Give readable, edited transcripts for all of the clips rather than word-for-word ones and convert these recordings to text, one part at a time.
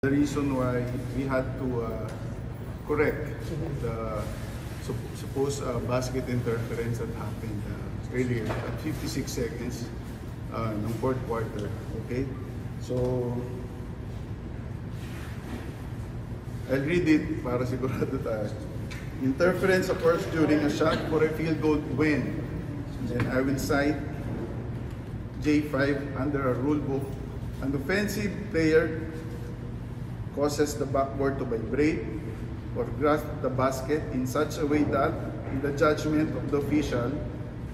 The reason why we had to correct the supposed basket interference that happened earlier at 56 seconds ng fourth quarter. Okay? So, I'll read it para sigurado tayo. Interference occurs during a shot for a field goal when, then I will cite J5 under a rule book. An offensive player causes the backboard to vibrate or grasp the basket in such a way that, in the judgment of the official,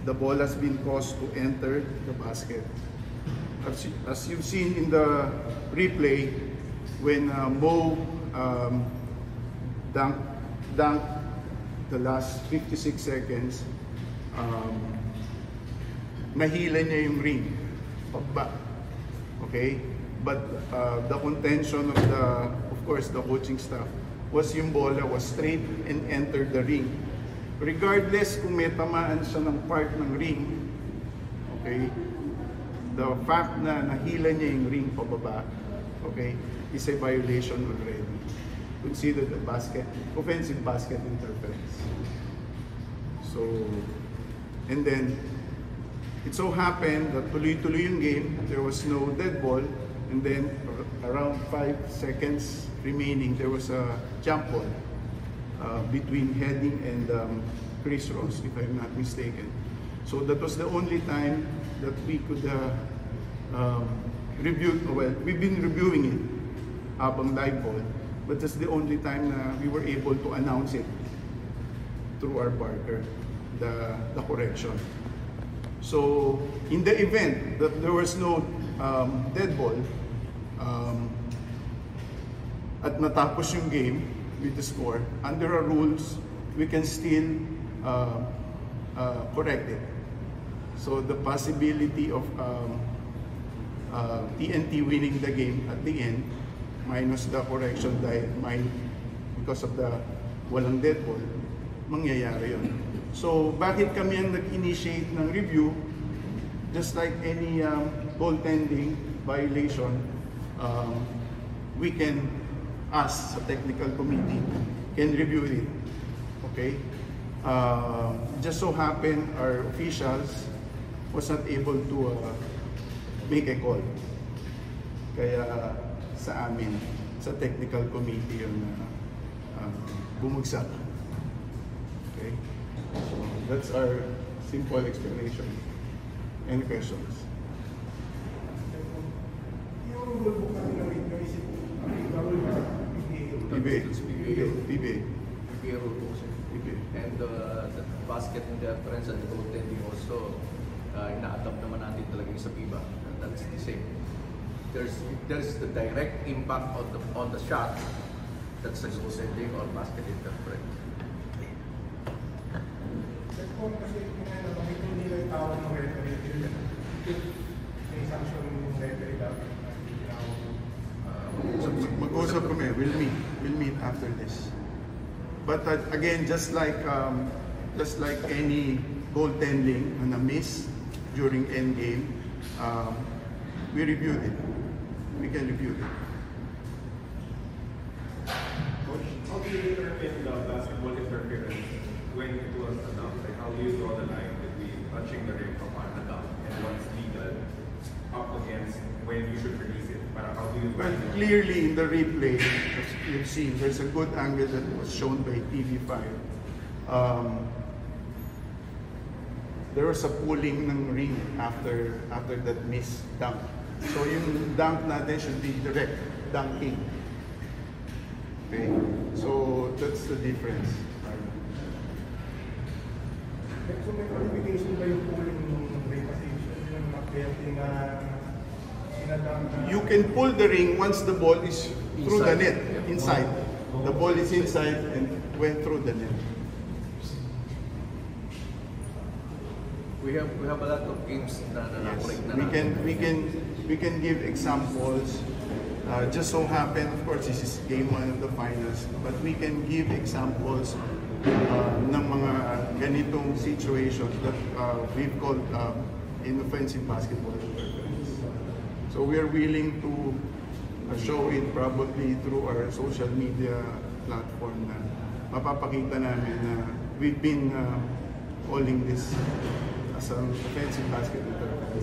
the ball has been caused to enter the basket. As you've seen in the replay, when Mo dunked the last 56 seconds, nahila niya yung ring pagba. Okay? But the contention of course, the coaching staff was yung bola was straight and entered the ring. Regardless kung may tamaan siya ng part ng ring, okay, the fact na nahila niya yung ring pababa, okay, is a violation already. Considered a offensive basket interference. So, and then, it so happened that tuloy-tuloy yung game, there was no dead ball, and then around 5 seconds remaining, there was a jump ball between Heading and Chris Ross, if I'm not mistaken. So that was the only time that we could review, well, we've been reviewing it habang live ball, but that's the only time na we were able to announce it through our Parker, the correction. So, in the event that there was no dead ball, at natapos yung game with the score, under our rules, we can still correct it. So, the possibility of TNT winning the game at the end, minus the correction dahil because of the walang dead ball, mangyayari yun. So, bakit kami ang nag-initiate ng review? Just like any goaltending violation, we can ask the technical committee, can review it. Okay? Just so happened, our officials was not able to make a call. Kaya sa amin, sa technical committee yung bumagsak. Okay? So that's our simple explanation. Any questions? PBA. And the basket interference and the goaltending also, ina-adapt naman natin talaga sa FIBA. That's the same. There's the direct impact on the shot, that's the goaltending or basket interference. So mag-usap kami, we'll meet after this. But again, just like any goaltending na miss during end game, we reviewed it. We can review it. How do you determine the basketball interference when it was a dunk? Like how do you draw the line between touching the rim upon a dunk and what's legal up against when you should release it? How do you? Well, clearly in the replay, as you've seen, there's a good angle that was shown by TV5. There was a pulling ng ring after that missed dunk. So yung dunk natin should be direct dunking. Okay, so that's the difference. So may qualification ba yung pulling ng ring kasi yung mga You can pull the ring once the ball is through the net, inside. The ball is inside and went through the net. We have a lot of games na Yes. We can give examples. Just so happen, of course, this is game 1 of the finals, but we can give examples ng mga ganitong situations that we've called inoffensive basketball interference. So we are willing to show it probably through our social media platform na mapapakita namin na we've been calling this as an offensive basket interference.